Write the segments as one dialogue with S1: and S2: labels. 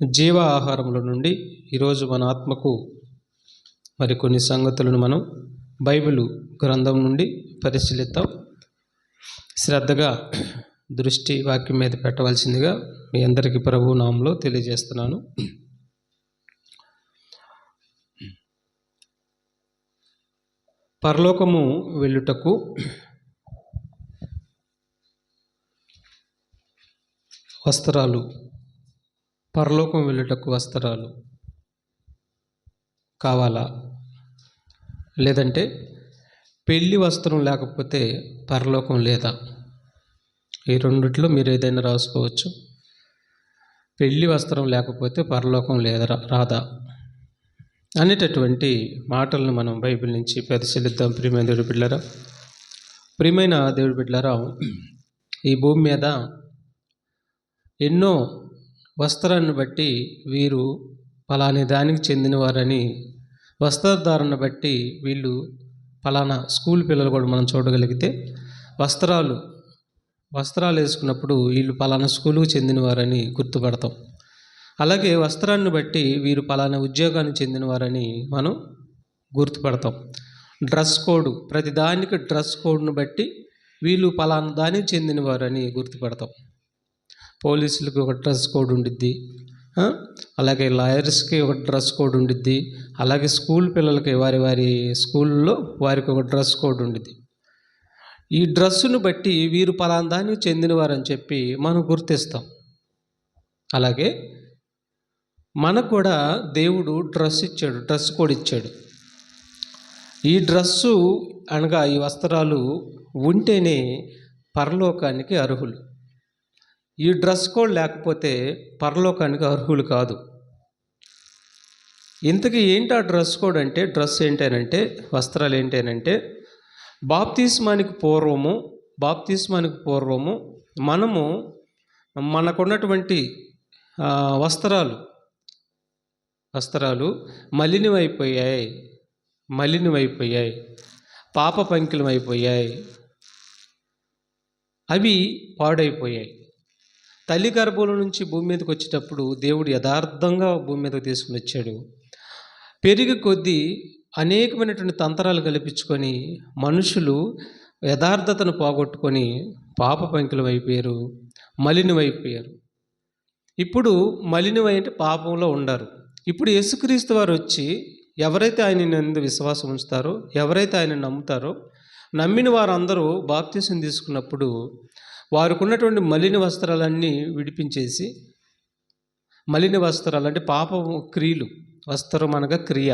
S1: జీవ ఆహారముల నుండి ఈరోజు మన ఆత్మకు మరికొన్ని సంగతులను మనం బైబిల్ గ్రంథం నుండి పరిశీలిద్దాం. శ్రద్ధగా దృష్టి వాక్యం మీద పెట్టవలసిందిగా మీ అందరికీ ప్రభువు నామములో తెలియజేస్తున్నాను. పరలోకము వెళ్ళుటకు వస్త్రాలు, పరలోకం వెళ్ళుటకు వస్త్రాలు కావాలా? లేదంటే పెళ్లి వస్త్రం లేకపోతే పరలోకం లేదా? ఈ రెండిట్లో మీరు ఏదైనా రాసుకోవచ్చు. పెళ్లి వస్త్రం లేకపోతే పరలోకం లేదా రాదా అనేటటువంటి మాటలను మనం బైబిల్ నుంచి పరిశీలిద్దాం. ప్రియమైన దేవుడి బిడ్డలారా, ఈ భూమి మీద ఎన్నో వస్త్రాన్ని బట్టి వీరు ఫలాని దానికి చెందినవారని, వస్త్రధారణ బట్టి వీళ్ళు ఫలానా స్కూల్ పిల్లలు కూడా మనం చూడగలిగితే వస్త్రాలు వేసుకున్నప్పుడు వీళ్ళు ఫలానా స్కూలుకు చెందినవారని గుర్తుపడతాం. అలాగే వస్త్రాన్ని బట్టి వీరు ఫలానా ఉద్యోగానికి చెందినవారని మనం గుర్తుపడతాం. డ్రెస్ కోడ్, ప్రతి దానికి డ్రెస్ కోడ్ను బట్టి వీళ్ళు ఫలానా దానికి చెందినవారని గుర్తుపడతాం. పోలీసులకు ఒక డ్రెస్ కోడ్ ఉండిద్ది, అలాగే లాయర్స్కి ఒక డ్రెస్ కోడ్ ఉండిద్ది, అలాగే స్కూల్ పిల్లలకి వారి స్కూల్లో వారికి ఒక డ్రెస్ కోడ్ ఉండిద్ది. ఈ డ్రెస్సును బట్టి వీరు పలానా దానికి చెందినవారని చెప్పి మనం గుర్తిస్తాం. అలాగే మనకు కూడా దేవుడు డ్రెస్ కోడ్ ఇచ్చాడు. ఈ డ్రెస్సు అనగా ఈ వస్త్రాలు ఉంటేనే పరలోకానికి అర్హులు. ఈ డ్రెస్ కోడ్ లేకపోతే పరలోకానికి అర్హులు కాదు. ఇంతకీ ఏంటి ఆ డ్రెస్ కోడ్ అంటే, ఏంటనంటే వస్త్రాలు ఏంటనంటే, బాప్తిస్మానికి పూర్వము మనము మనకున్నటువంటి వస్త్రాలు మలినమైపోయాయి, పాప పంకిలమైపోయాయి, అవి పాడైపోయాయి. తల్లి గర్భంలో నుంచి భూమి మీదకి వచ్చేటప్పుడు దేవుడు యథార్థంగా భూమి మీదకి తీసుకుని వచ్చాడు. పెరిగి కొద్దీ అనేకమైనటువంటి తంత్రాలు కల్పించుకొని మనుషులు యథార్థతను పోగొట్టుకొని పాప పంకిలమైపోయారు, మలినమైపోయారు. ఇప్పుడు మలినమైతే పాపంలో ఉండారు. ఇప్పుడు యేసుక్రీస్తు వారు వచ్చి ఎవరైతే ఆయన నందు విశ్వాసం ఉంచుతారో, ఎవరైతే ఆయన నమ్ముతారో, నమ్మిన వారందరూ బాప్తిసం తీసుకున్నప్పుడు వారికి ఉన్నటువంటి మలిన వస్త్రాలన్నీ విడిపించేసి, మలిన వస్త్రాలు అంటే పాపపు క్రియలు, వస్త్రం అనగా క్రియ,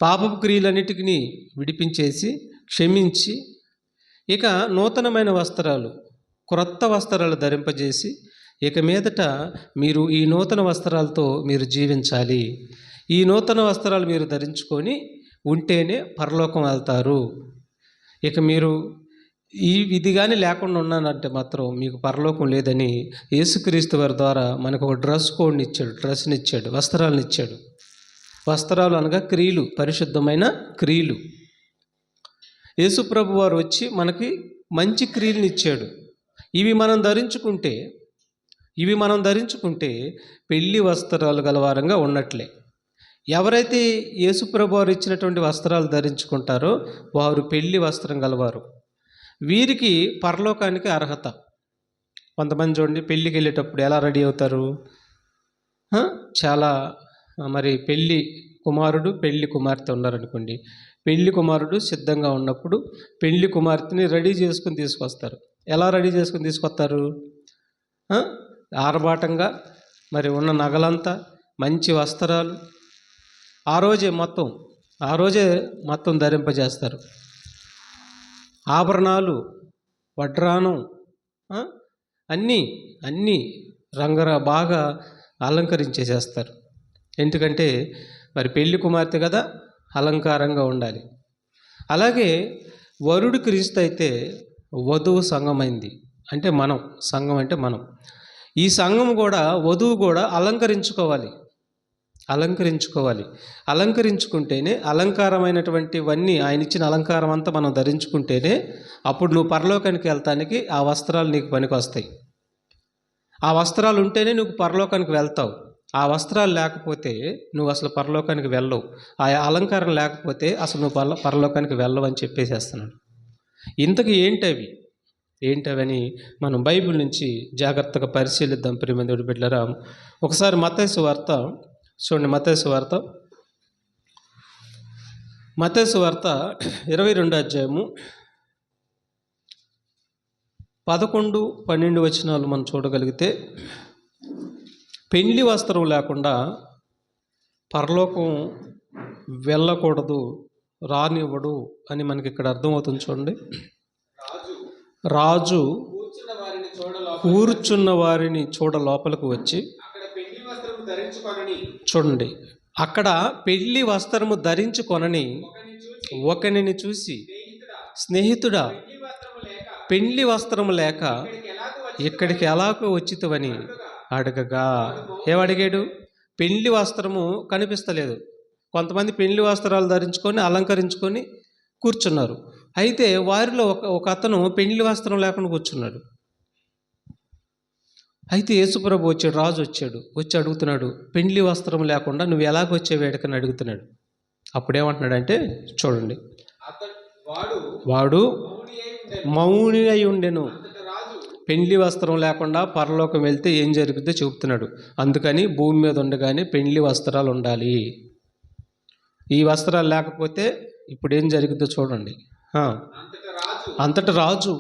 S1: పాపపు క్రియలన్నిటికీ విడిపించేసి క్షమించి ఇక నూతనమైన వస్త్రాలు, క్రొత్త వస్త్రాలు ధరింపజేసి ఇక మీదట మీరు ఈ నూతన వస్త్రాలతో మీరు జీవించాలి, ఈ నూతన వస్త్రాలు మీరు ధరించుకొని ఉంటేనే పరలోకం వెళ్తారు. ఇక మీరు ఈ విధి కానీ లేకుండా ఉన్నానంటే మాత్రం మీకు పరలోకం లేదని యేసుక్రీస్తు వారి ద్వారా మనకు ఒక డ్రెస్ కోడ్ని ఇచ్చాడు, డ్రెస్ని ఇచ్చాడు, వస్త్రాలను ఇచ్చాడు. వస్త్రాలు అనగా క్రియలు, పరిశుద్ధమైన క్రియలు. యేసుప్రభు వారు వచ్చి మనకి మంచి క్రియలను ఇచ్చాడు. ఇవి మనం ధరించుకుంటే పెళ్లి వస్త్రాలు గలవారంగా ఉన్నట్లే. ఎవరైతే యేసుప్రభు వారు ఇచ్చినటువంటి వస్త్రాలు ధరించుకుంటారో వారు పెళ్లి వస్త్రం గలవారు. వీరికి పరలోకానికి అర్హత. కొంతమంది చూడండి, పెళ్ళికి వెళ్ళేటప్పుడు ఎలా రెడీ అవుతారు? చాలా మరి పెళ్ళి కుమారుడు పెళ్ళి కుమార్తె ఉన్నారనుకోండి, పెళ్ళి కుమారుడు సిద్ధంగా ఉన్నప్పుడు పెళ్ళి కుమార్తెని రెడీ చేసుకుని తీసుకొస్తారు. ఎలా రెడీ చేసుకుని తీసుకొస్తారు? ఆర్భాటంగా మరి ఉన్న నగలంతా, మంచి వస్త్రాలు ఆ రోజే మొత్తం ధరింపజేస్తారు. ఆభరణాలు, వడ్రానం, అన్నీ బాగా అలంకరించేసేస్తారు. ఎందుకంటే మరి పెళ్లి కుమార్తె కదా, అలంకారంగా ఉండాలి. అలాగే వరుడు క్రీస్తు అయితే వధువు సంఘమైంది అంటే సంఘం అంటే మనం. ఈ సంఘం కూడా, వధువు కూడా అలంకరించుకుంటేనే, అలంకారమైనటువంటివన్నీ ఆయన ఇచ్చిన అలంకారం అంతా మనం ధరించుకుంటేనే అప్పుడు నువ్వు పరలోకానికి వెళ్తానికి ఆ వస్త్రాలు నీకు పనికి వస్తాయి. ఆ వస్త్రాలు ఉంటేనే నువ్వు పరలోకానికి వెళ్తావు. ఆ వస్త్రాలు లేకపోతే నువ్వు అసలు పరలోకానికి వెళ్ళవు, ఆ అలంకారం లేకపోతే అసలు నువ్వు పరలోకానికి వెళ్ళవు అని చెప్పేసేస్తున్నాడు. ఇంతకు ఏంటవని మనం బైబిల్ నుంచి జాగ్రత్తగా పరిశీలిద్దాం. ప్రియమైన బిడ్డలారా, ఒకసారి మత్తయి సువార్త చూడండి. మత్తయి సువార్త 22వ అధ్యాయము 11-12 వచనాలు మనం చూడగలిగితే, పెళ్లి వస్త్రం లేకుండా పరలోకం వెళ్ళకూడదు, రానివ్వడు అని మనకి ఇక్కడ అర్థమవుతుంది. చూడండి, రాజు కూర్చున్న వారిని చూడ లోపలికి వచ్చి, చూడండి, అక్కడ పెళ్లి వస్త్రము ధరించుకొనని ఒకనిని చూసి, స్నేహితుడా, పెళ్లి వస్త్రము లేక ఇక్కడికి ఎలాగో వచ్చితవని అడగగా, ఏమడిగాడు? పెళ్లి వస్త్రము కనిపిస్తలేదు. కొంతమంది పెళ్లి వస్త్రాలు ధరించుకొని అలంకరించుకొని కూర్చున్నారు. అయితే వారిలో ఒక అతను పెళ్లి వస్త్రం లేకుండా కూర్చున్నాడు. అయితే యేసుప్రభు వచ్చాడు, రాజు వచ్చి అడుగుతున్నాడు, పెళ్లి వస్త్రం లేకుండా నువ్వు ఎలాగొచ్చే వేడుకని అడుగుతున్నాడు. అప్పుడేమంటున్నాడంటే, చూడండి, వాడు మౌని అయి ఉండెను. పెళ్లి వస్త్రం లేకుండా పరలోకం వెళ్తే ఏం జరుగుతుందో చెబుతున్నాడు. అందుకని భూమి మీద ఉండగానే పెళ్లి వస్త్రాలు ఉండాలి. ఈ వస్త్రాలు లేకపోతే ఇప్పుడు ఏం జరుగుతుందో చూడండి. అంతట రాజు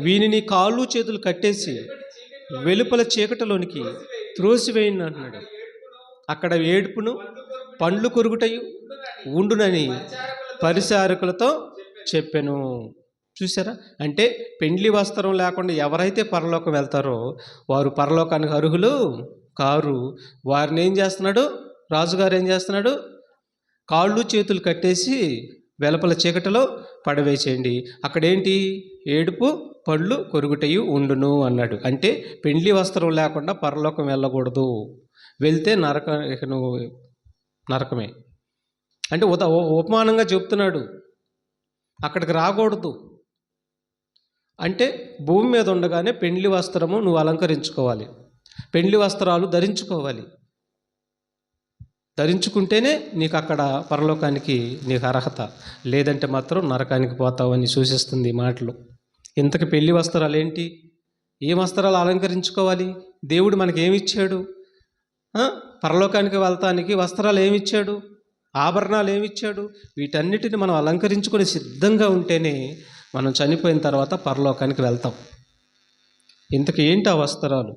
S1: వీనిని కాళ్ళు చేతులు కట్టేసి వెలుపల చీకటిలోనికి త్రోసివేయండి అంటున్నాడు. అక్కడ ఏడుపును పండ్లు కొరుకుటయు ఉండునని పరిచారకులతో చెప్పెను. చూసారా? అంటే పెండ్లి వస్త్రం లేకుండా ఎవరైతే పరలోకం వెళ్తారో వారు పరలోకానికి అర్హులు కారు. వారిని ఏం చేస్తున్నాడు రాజుగారు? ఏం చేస్తున్నాడు? కాళ్ళు చేతులు కట్టేసి వెలుపల చీకటిలో పడవేసేయండి. అక్కడేంటి? ఏడుపు పళ్ళు కొరుకుటయు ఉండును అన్నాడు. అంటే పెండ్లి వస్త్రం లేకుండా పరలోకం వెళ్ళకూడదు. వెళ్తే నరకమే. అంటే ఉపమానంగా చెప్తున్నాడు. అక్కడికి రాకూడదు అంటే భూమి మీద ఉండగానే పెండ్లి వస్త్రము నువ్వు అలంకరించుకోవాలి, పెండ్లి వస్త్రాలు ధరించుకోవాలి. ధరించుకుంటేనే నీకు అక్కడ పరలోకానికి నీకు అర్హత, లేదంటే మాత్రం నరకానికి పోతావని సూచిస్తుంది ఈ మాటలు. ఇంతకు పెళ్లి వస్త్రాలు ఏంటి? ఏ వస్త్రాలు అలంకరించుకోవాలి? దేవుడు మనకి ఏమిచ్చాడు? పరలోకానికి వెళ్తానికి వస్త్రాలు ఏమిచ్చాడు? ఆభరణాలు ఏమిచ్చాడు? వీటన్నిటిని మనం అలంకరించుకొని సిద్ధంగా ఉంటేనే మనం చనిపోయిన తర్వాత పరలోకానికి వెళ్తాం. ఇంతకు ఏంటి ఆ వస్త్రాలు?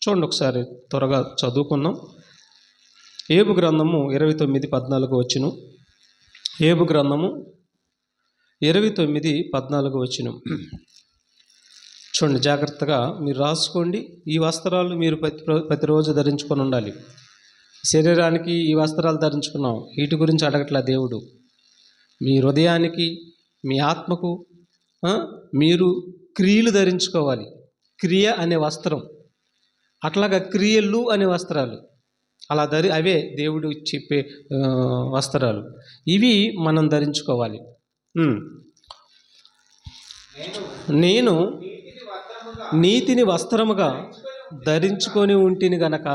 S1: చూడండి, ఒకసారి త్వరగా చదువుకుందాం. ఏబు గ్రంథము 29:14 వచ్చును. ఏబు గ్రంథము 29:14 వచ్చును. చూడండి, జాగ్రత్తగా మీరు రాసుకోండి. ఈ వస్త్రాలు మీరు ప్రతిరోజు ధరించుకొని ఉండాలి. శరీరానికి ఈ వస్త్రాలు ధరించుకున్నాం, వీటి గురించి అడగట్లా దేవుడు. మీ హృదయానికి, మీ ఆత్మకు మీరు క్రియలు ధరించుకోవాలి. క్రియ అనే వస్త్రం, అట్లాగా క్రియలు అనే వస్త్రాలు, అలా అవే దేవుడు చెప్పే వస్త్రాలు. ఇవి మనం ధరించుకోవాలి. నేను నీతిని వస్త్రముగా ధరించుకొని ఉంటిని గనక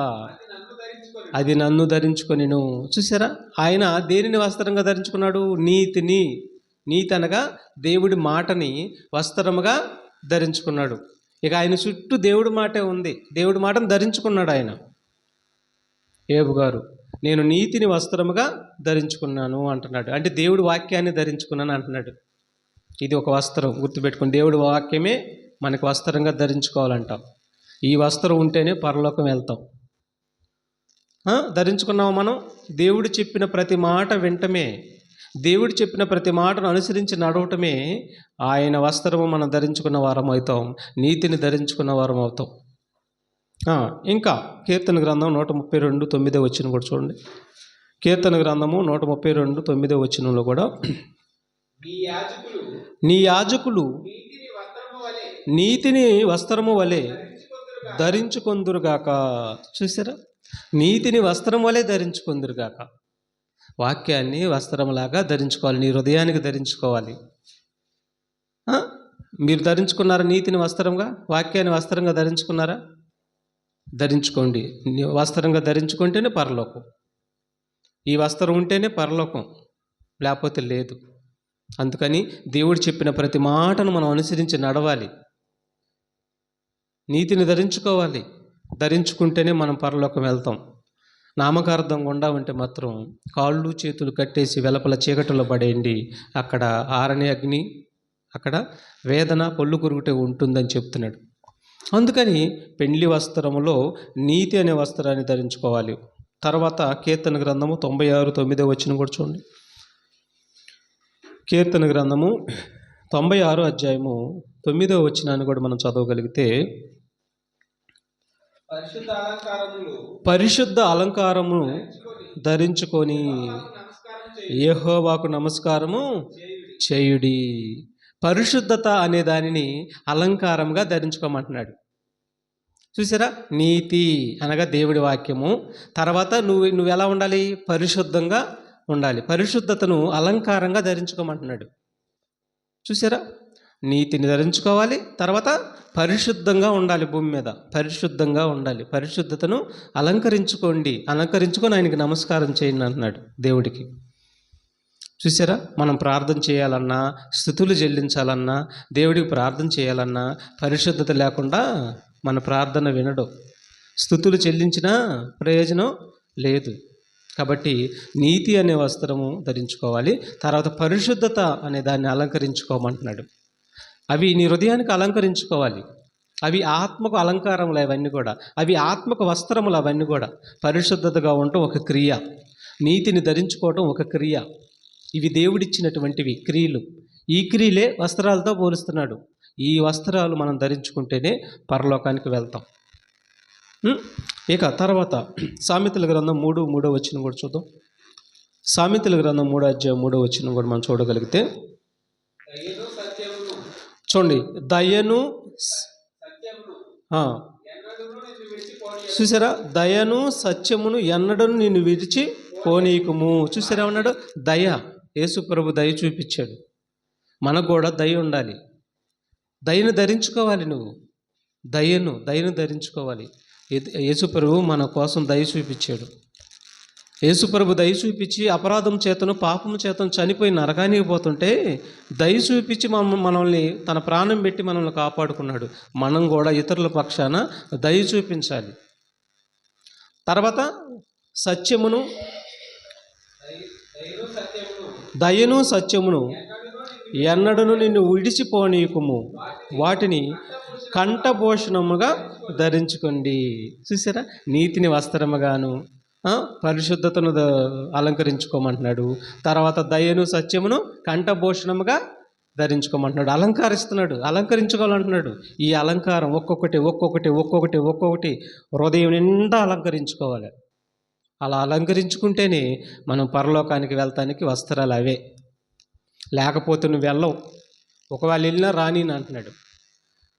S1: అది నన్ను ధరించుకొనిను. చూసారా? ఆయన దేనిని వస్త్రంగా ధరించుకున్నాడు? నీతిని. నీతి అనగా దేవుడి మాటని వస్త్రముగా ధరించుకున్నాడు. ఇక ఆయన చుట్టూ దేవుడి మాటే ఉంది, దేవుడి మాటను ధరించుకున్నాడు ఆయన. ఏబు గారు, నేను నీతిని వస్త్రముగా ధరించుకున్నాను అంటున్నాడు. అంటే దేవుడి వాక్యాన్ని ధరించుకున్నాను అంటున్నాడు. ఇది ఒక వస్త్రం, గుర్తుపెట్టుకుని. దేవుడి వాక్యమే మనకు వస్త్రంగా ధరించుకోవాలంటాం. ఈ వస్త్రం ఉంటేనే పరలోకం వెళ్తాం. ధరించుకున్నాము మనం. దేవుడు చెప్పిన ప్రతి మాట వింటమే, దేవుడు చెప్పిన ప్రతి మాటను అనుసరించి నడవటమే ఆయన వస్త్రము మనం ధరించుకున్న వారం అవుతాం, నీతిని ధరించుకున్న వారం అవుతాం. ఇంకా కీర్తన గ్రంథం 132:9 వచనం కూడా చూడండి. కీర్తన గ్రంథము 132:9 వచనంలో కూడా, నీ యాజకులు నీతిని వస్త్రము వలె ధరించుకొందురుగాక. చూసారా? నీతిని వస్త్రం వలె ధరించుకొందురుగాక. వాక్యాన్ని వస్త్రంలాగా ధరించుకోవాలి, నీ హృదయానికి ధరించుకోవాలి. మీరు ధరించుకున్నారా నీతిని వస్త్రంగా? వాక్యాన్ని వస్త్రంగా ధరించుకున్నారా? ధరించుకోండి. వస్త్రంగా ధరించుకుంటేనే పరలోకం. ఈ వస్త్రం ఉంటేనే పరలోకం, లేకపోతే లేదు. అందుకని దేవుడు చెప్పిన ప్రతి మాటను మనం అనుసరించి నడవాలి. నీతిని ధరించుకోవాలి. ధరించుకుంటేనే మనం పరలోకం వెళ్తాం. నామకార్థం గుండా ఉంటే మాత్రం కాళ్ళు చేతులు కట్టేసి వెలపల చీకటిలో పడేయండి. అక్కడ ఆరని అగ్ని, అక్కడ వేదన, పొల్లు కురుగుటే ఉంటుందని చెప్తున్నాడు. అందుకని పెండ్లి వస్త్రములో నీతి అనే వస్త్రాన్ని ధరించుకోవాలి. తర్వాత కీర్తన గ్రంథము 96:9 వచనం కూడా చూడండి. కీర్తన గ్రంథము 96 అధ్యాయము 9వ వచనాన్ని కూడా మనం చదవగలిగితే, పరిశుద్ధ అలంకారము ధరించుకొని యెహోవాకు నమస్కారము చేయుడి. పరిశుద్ధత అనే దానిని అలంకారంగా ధరించుకోమంటున్నాడు. చూసారా? నీతి అనగా దేవుడి వాక్యము. తర్వాత నువ్వు ఎలా ఉండాలి? పరిశుద్ధంగా ఉండాలి. పరిశుద్ధతను అలంకారంగా ధరించుకోమంటున్నాడు. చూసారా? నీతిని ధరించుకోవాలి, తర్వాత పరిశుద్ధంగా ఉండాలి. భూమి మీద పరిశుద్ధంగా ఉండాలి. పరిశుద్ధతను అలంకరించుకొని ఆయనకి నమస్కారం చేయండి అంటున్నాడు దేవుడికి. చూసారా? మనం ప్రార్థన చేయాలన్నా, స్తుతులు చెల్లించాలన్నా, దేవుడికి ప్రార్థన చేయాలన్నా పరిశుద్ధత లేకుండా మన ప్రార్థన వినడు. స్తుతులు చెల్లించినా ప్రయోజనం లేదు. కాబట్టి నీతి అనే వస్త్రము ధరించుకోవాలి. తర్వాత పరిశుద్ధత అనే దాన్ని అలంకరించుకోమంటున్నాడు. అవి నీ హృదయానికి అలంకరించుకోవాలి. అవి ఆత్మకు అలంకారములు. అవన్నీ కూడా అవి ఆత్మకు వస్త్రములు. అవన్నీ కూడా పరిశుద్ధతగా ఉండటం ఒక క్రియ, నీతిని ధరించుకోవటం ఒక క్రియ. ఇవి దేవుడిచ్చినటువంటివి క్రియలు. ఈ క్రియలే వస్త్రాలతో పోలుస్తున్నాడు. ఈ వస్త్రాలు మనం ధరించుకుంటేనే పరలోకానికి వెళ్తాం. ఇక తర్వాత సామెతల గ్రంథం 3:3 వచనం కూడా చూద్దాం. సామెతల గ్రంథం 3:3 వచనం కూడా మనం చూడగలిగితే చూడండి. దయను, చూసారా? దయను సత్యమును ఎన్నడను నిన్ను విడిచి పోనీకుము. చూసారా ఉన్నాడు? దయ. యేసు ప్రభు దయ చూపించాడు. మనకు కూడా దయ ఉండాలి. దయను ధరించుకోవాలి. నువ్వు దయను ధరించుకోవాలి. యేసు ప్రభు మన కోసం దయ చూపించాడు. యేసు ప్రభు దయ చూపించి అపరాధం చేతను పాపం చేతను చనిపోయి నరకానికి పోతుంటే దయ చూపించి మనల్ని తన ప్రాణం పెట్టి మనల్ని కాపాడుకున్నాడు. మనం కూడా ఇతరుల పక్షాన దయ చూపించాలి. తర్వాత దయను సత్యమును ఎన్నడను నిన్ను విడిచిపోనీకుము, వాటిని కంఠభూషణముగా ధరించుకోండి. చూసారా? నీతిని వస్త్రముగాను పరిశుద్ధతను అలంకరించుకోమంటున్నాడు. తర్వాత దయను సత్యమును కంఠభూషణముగా ధరించుకోమంటున్నాడు. అలంకరించుకోవాలంటున్నాడు. ఈ అలంకారం ఒక్కొక్కటి హృదయం నిండా అలంకరించుకోవాలి. అలా అలంకరించుకుంటేనే మనం పరలోకానికి వెళ్తానికి వస్త్రాలు అవే. లేకపోతే నువ్వు వెళ్ళవు. ఒకవేళ వెళ్ళినా రాని అంటున్నాడు.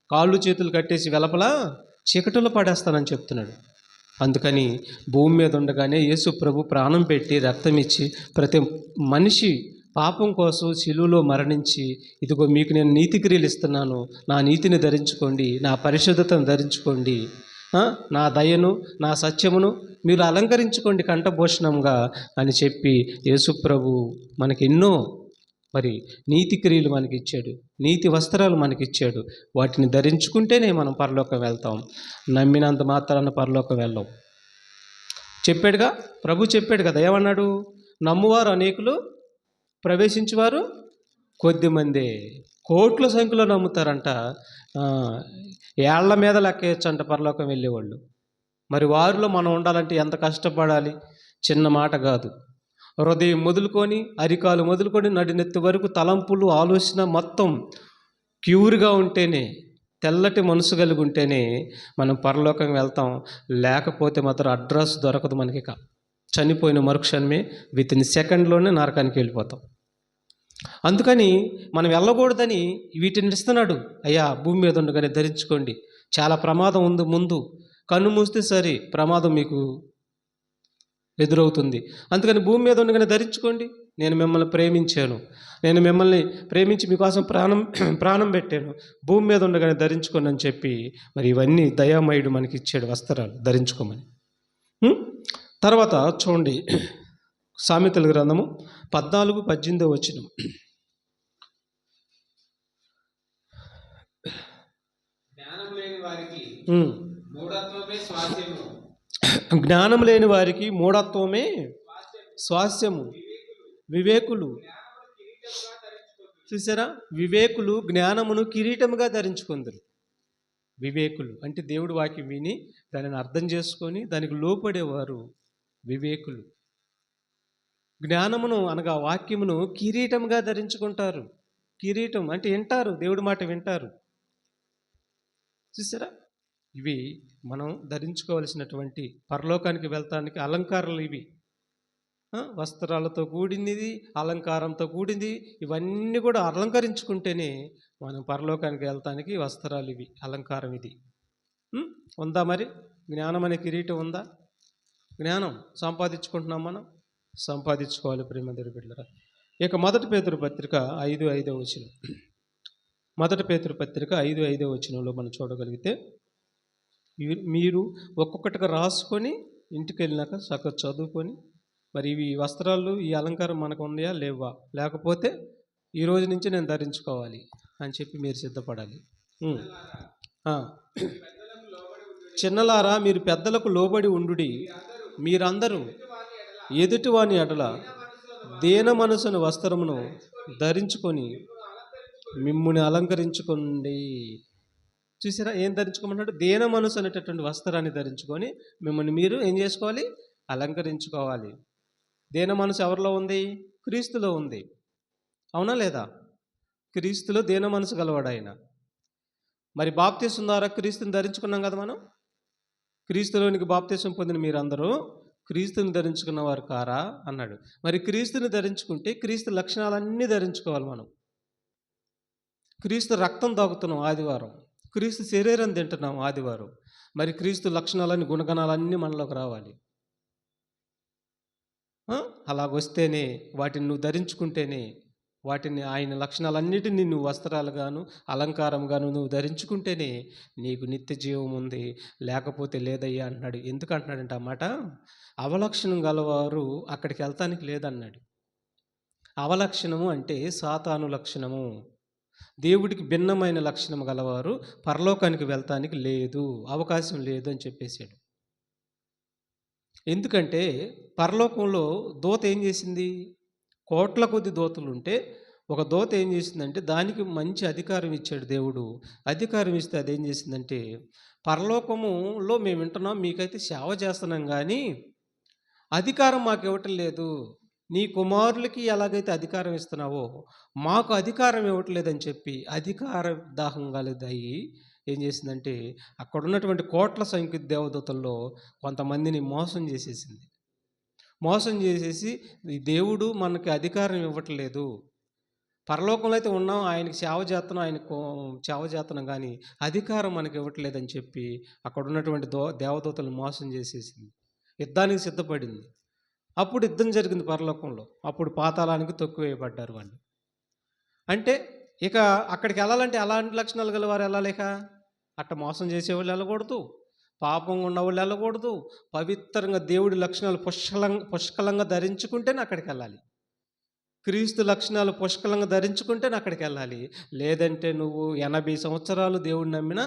S1: కాళ్ళు చేతులు కట్టేసి వెలపలా చీకటిలో పడేస్తానని చెప్తున్నాడు. అందుకని భూమి మీద ఉండగానే యేసు ప్రభు ప్రాణం పెట్టి రక్తం ఇచ్చి ప్రతి మనిషి పాపం కోసం శిలువలో మరణించి, ఇదిగో మీకు నేను నీతి క్రియలు ఇస్తున్నాను, నా నీతిని ధరించుకోండి, నా పరిశుద్ధతను ధరించుకోండి, నా దయను నా సత్యమును మీరు అలంకరించుకోండి కంఠభూషణంగా అని చెప్పి యేసు ప్రభు మనకి ఎన్నో నీతి క్రియలు మనకి ఇచ్చాడు. నీతి వస్త్రాలు మనకి ఇచ్చాడు. వాటిని ధరించుకుంటేనే మనం పరలోకం వెళ్తాం. నమ్మినంత మాత్రాన పరలోకం వెళ్ళాం. చెప్పాడుగా, ప్రభు చెప్పాడు కదా. ఏమన్నాడు? నమ్మువారు అనేకులు, ప్రవేశించేవారు కొద్దిమందే. కోట్ల సంఖ్యలో నమ్ముతారంట. ఏళ్ల మీద లెక్కేయచ్చంట పరలోకం వెళ్ళేవాళ్ళు. మరి వారిలో మనం ఉండాలంటే ఎంత కష్టపడాలి? చిన్న మాట కాదు. హృదయం మొదలుకొని అరికాలు మొదలుకొని నడినెత్తి వరకు తలంపులు ఆలోచన మొత్తం క్యూర్గా ఉంటేనే, తెల్లటి మనసు కలిగి ఉంటేనే మనం పరలోకం వెళ్తాం. లేకపోతే మాత్రం అడ్రస్ దొరకదు మనకి. చనిపోయిన మరుక్షణమే వితిన్ సెకండ్లోనే నరకానికి వెళ్ళిపోతాం. అందుకని మనం వెళ్ళకూడదని వీటిని ఇస్తున్నాడు. అయ్యా, భూమి మీద ఉండగానే ధరించుకోండి, చాలా ప్రమాదం ఉంది ముందు. కన్ను మూస్తే సరే ప్రమాదం మీకు ఎదురవుతుంది. అందుకని భూమి మీద ఉండగానే ధరించుకోండి. నేను మిమ్మల్ని ప్రేమించాను, నేను మిమ్మల్ని ప్రేమించి మీకోసం ప్రాణం పెట్టాను, భూమి మీద ఉండగానే ధరించుకోండి అని చెప్పి మరి ఇవన్నీ దయామయుడు మనకి ఇచ్చాడు వస్త్రాలు ధరించుకోమని. తర్వాత చూడండి, సామెతల గ్రంథము 14:18 వచనం. జ్ఞానం లేని వారికి మూఢత్వమే స్వాస్యము, వివేకులు చూసారా, వివేకులు జ్ఞానమును కిరీటముగా ధరించుకుందరు. వివేకులు అంటే దేవుడి వాక్యం విని దానిని అర్థం చేసుకొని దానికి లోపడేవారు వివేకులు. జ్ఞానమును అనగా వాక్యమును కిరీటముగా ధరించుకుంటారు. కిరీటం అంటే వింటారు, దేవుడి మాట వింటారు. చూసారా, ఇవి మనం ధరించుకోవలసినటువంటి పరలోకానికి వెళ్తానికి అలంకారాలు. ఇవి వస్త్రాలతో కూడింది, అలంకారంతో కూడింది. ఇవన్నీ కూడా అలంకరించుకుంటేనే మనం పరలోకానికి వెళ్తానికి వస్త్రాలు ఇవి, అలంకారం ఇది. ఉందా మరి? జ్ఞానం అనే కిరీటం ఉందా? జ్ఞానం సంపాదించుకుంటున్నాం మనం, సంపాదించుకోవాలి ప్రేమ బిడ్డలారా. ఇక మొదటి పేతురు పత్రిక 5:5 వచనం. మొదటి పేతురు పత్రిక 5:5 వచనంలో మనం చూడగలిగితే, మీరు ఒక్కొక్కటిగా రాసుకొని ఇంటికి వెళ్ళినాక చక్కగా చదువుకొని, మరి ఇవి వస్త్రాలు ఈ అలంకారం మనకు ఉన్నాయా లేవా, లేకపోతే ఈ రోజు నుంచి నేను ధరించుకోవాలి అని చెప్పి మీరు సిద్ధపడాలి. చిన్నలారా, మీరు పెద్దలకు లోబడి ఉండుడి, మీరందరూ ఎదుటివాని ఎడల దేన మనసును వస్త్రమును ధరించుకొని మిమ్ముని అలంకరించుకోండి. చూసారా, ఏం ధరించుకోమన్నాడు? దేన మనసు అనేటటువంటి వస్త్రాన్ని ధరించుకొని మిమ్మల్ని మీరు ఏం చేసుకోవాలి? అలంకరించుకోవాలి. దేన మనసు ఎవరిలో ఉంది? క్రీస్తులో ఉంది. అవునా లేదా? క్రీస్తులో దేన మనసు గలవాడు ఆయన. మరి బాప్తీసం ద్వారా క్రీస్తుని ధరించుకున్నాం కదా మనం. క్రీస్తులోనికి బాప్తీసం పొందిన మీరందరూ క్రీస్తుని ధరించుకున్నవారు కారా అన్నాడు. మరి క్రీస్తుని ధరించుకుంటే క్రీస్తు లక్షణాలన్నీ ధరించుకోవాలి మనం. క్రీస్తు రక్తం తాగుతున్నాం ఆదివారం, క్రీస్తు శరీరం తింటున్నాం ఆదివారం. మరి క్రీస్తు లక్షణాలన్నీ, గుణగణాలన్నీ మనలోకి రావాలి. అలాగొస్తేనే, వాటిని నువ్వు ధరించుకుంటేనే, వాటిని ఆయన లక్షణాలన్నిటినీ నువ్వు వస్త్రాలుగాను అలంకారంగాను నువ్వు ధరించుకుంటేనే నీకు నిత్య జీవం ఉంది, లేకపోతే లేదయ్యా అంటున్నాడు. ఎందుకు అంటున్నాడంటే అన్నమాట, అవలక్షణం గలవారు అక్కడికి వెళ్తానికి లేదన్నాడు. అవలక్షణము అంటే సాతాను లక్షణము. దేవుడికి భిన్నమైన లక్షణం గలవారు పరలోకానికి వెళ్తానికి లేదు, అవకాశం లేదు అని చెప్పేశాడు. ఎందుకంటే పరలోకంలో దూత ఏం చేసింది? కోట్ల కొద్ది దూతలు ఉంటే ఒక దూత ఏం చేసిందంటే దానికి మంచి అధికారం ఇచ్చాడు దేవుడు. అధికారం ఇస్తే అదేం చేసిందంటే, పరలోకములో మేము వింటున్నాం, మీకైతే సేవ చేస్తున్నాం, కానీ అధికారం మాకు ఇవ్వటం లేదు. నీ కుమారులకి ఎలాగైతే అధికారం ఇస్తున్నావో మాకు అధికారం ఇవ్వట్లేదని చెప్పి అధికార దాహం కలదయ్యి ఏం చేసిందంటే, అక్కడ ఉన్నటువంటి కోట్ల సంఖ్య దేవదూతల్లో కొంతమందిని మోసం చేసేసింది. మోసం చేసేసి, ఈ దేవుడు మనకి అధికారం ఇవ్వట్లేదు, పరలోకంలో అయితే ఉన్నాం, ఆయనకి సేవ చేస్తున్నాం, ఆయనకు సేవ చేస్తున్నాం, కానీ అధికారం మనకి ఇవ్వట్లేదని చెప్పి అక్కడ ఉన్నటువంటి దేవదూతలు మోసం చేసేసింది. యుద్ధానికి సిద్ధపడింది. అప్పుడు యుద్ధం జరిగింది పరలోకంలో. అప్పుడు పాతాళానికి తొక్కువేయబడ్డారు వాళ్ళు. అంటే ఇక అక్కడికి వెళ్ళాలంటే అలాంటి లక్షణాలు గల వారు వెళ్ళలేక, అట్ట మోసం చేసేవాళ్ళు వెళ్ళకూడదు, పాపం ఉన్నవాళ్ళు వెళ్ళకూడదు, పవిత్రంగా దేవుడి లక్షణాలు పుష్కలంగా ధరించుకుంటేనే అక్కడికి వెళ్ళాలి. క్రీస్తు లక్షణాలు పుష్కలంగా ధరించుకుంటేనే అక్కడికి వెళ్ళాలి. లేదంటే నువ్వు 80 సంవత్సరాలు దేవుడిని నమ్మినా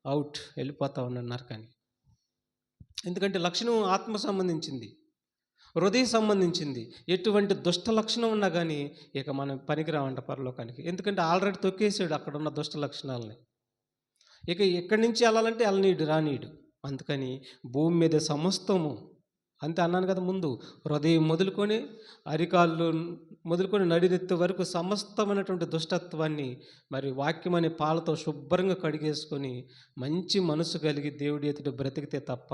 S1: అవుట్, వెళ్ళిపోతా ఉన్నారు. కానీ ఎందుకంటే లక్షణం ఆత్మ సంబంధించింది, హృదయ సంబంధించింది. ఎటువంటి దుష్ట లక్షణం ఉన్నా కానీ ఇక మనం పనికిరామంట పరలోకానికి. ఎందుకంటే ఆల్రెడీ తొక్కేసాడు అక్కడ ఉన్న దుష్ట లక్షణాలని. ఇక ఎక్కడి నుంచి వెళ్ళాలంటే వెళ్ళనీడు, రానీడు. అందుకని భూమి మీద సమస్తము, అంతే అన్నాను కదా ముందు, హృదయం మొదలుకొని అరికాళ్ళు మొదలుకొని నడినెత్తి వరకు సమస్తమైనటువంటి దుష్టత్వాన్ని మరి వాక్యం అనే పాలతో శుభ్రంగా కడిగేసుకొని మంచి మనసు కలిగి దేవుడి ఎదుట బ్రతికితే తప్ప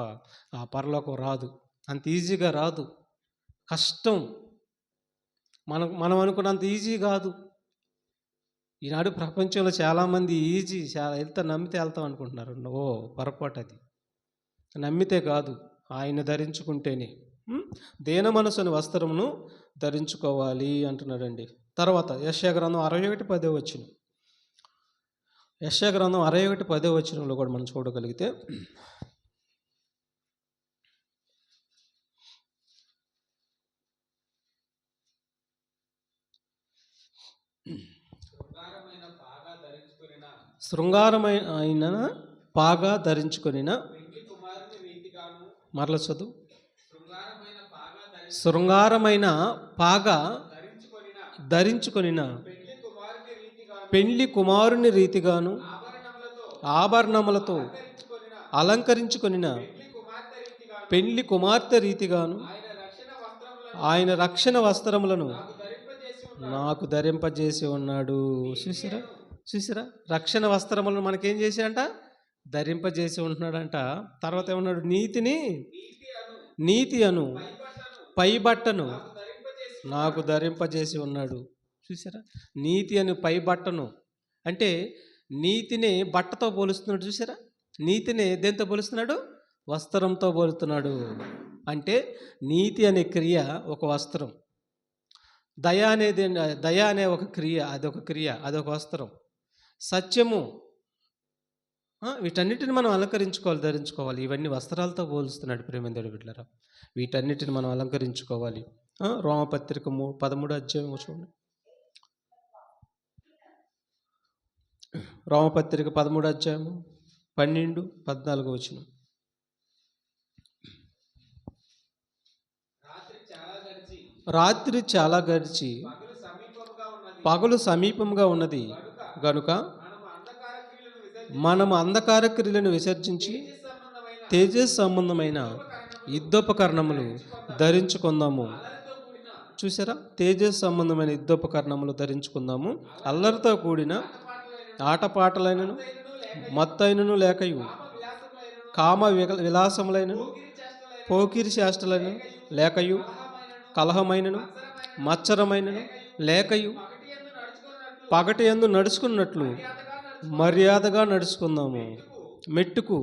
S1: ఆ పరలోకం రాదు. అంత ఈజీగా రాదు, కష్టం. మనం అనుకున్నంత ఈజీ కాదు. ఈనాడు ప్రపంచంలో చాలామంది ఈజీ, నమ్మితే వెళ్తాం అనుకుంటున్నారు. పొరపాటు అది. నమ్మితే కాదు, ఆయన ధరించుకుంటేనే. దీన మనసు అనే వస్త్రమును ధరించుకోవాలి అంటున్నాడండి. తర్వాత యెషయా గ్రంథం 61:10 వచనం. యెషయా గ్రంథం 61:10 వచనంలో కూడా మనం చూడగలిగితే, శృంగారమైన పాగా ధరించుకొనిన, మరల చదువు, శృంగారమైన పాగా ధరించుకొనిన పెండ్లి కుమారుని రీతిగాను ఆభరణములతో అలంకరించుకొనిన పెండ్లి కుమార్తె రీతిగాను ఆయన రక్షణ వస్త్రములను నాకు ధరింపజేసి ఉన్నాడు. చూసారా చూసారా, రక్షణ వస్త్రములను మనకేం చేశాడంట? ధరింపజేసి ఉంటున్నాడంట. తర్వాత ఏమన్నాడు? నీతి అను పైబట్టను నాకు ధరింపజేసి ఉన్నాడు. చూసారా, నీతి అని పైబట్టను అంటే నీతిని బట్టతో పోలుస్తున్నాడు. చూసారా, నీతిని దేంతో పోలుస్తున్నాడు? వస్త్రంతో పోలుతున్నాడు. అంటే నీతి అనే క్రియ ఒక వస్త్రం, దయ అనే ఒక క్రియ, అదొక క్రియ, అదొక వస్త్రం, సత్యము, వీటన్నిటిని మనం అలంకరించుకోవాలి, ధరించుకోవాలి. ఇవన్నీ వస్త్రాలతో పోలుస్తున్నాడు ప్రేమేంద్రుడు బిడ్డలారా. వీటన్నిటిని మనం అలంకరించుకోవాలి. రోమపత్రిక 13 అధ్యాయం చూడండి. రోమపత్రిక 13 అధ్యాయము 12-14 వచనం. రాత్రి చాలా గడిచి పగలు సమీపంగా ఉన్నది గనుక మనము అంధకార క్రియలను విసర్జించి తేజస్ సంబంధమైన యుద్ధోపకరణములు ధరించుకుందాము. చూసారా, తేజస్ సంబంధమైన యుద్ధోపకరణములు ధరించుకుందాము. అల్లరితో కూడిన ఆటపాటలైనను మత్తైనను లేకయు కామ విలాసములైనను పోకిరి చేష్టలను లేకయు కలహమైనను మచ్చరమైనను లేకయు పగటి యందు నడుచుకున్నట్లు మర్యాదగా నడుచుకుందాము. మెట్టుకు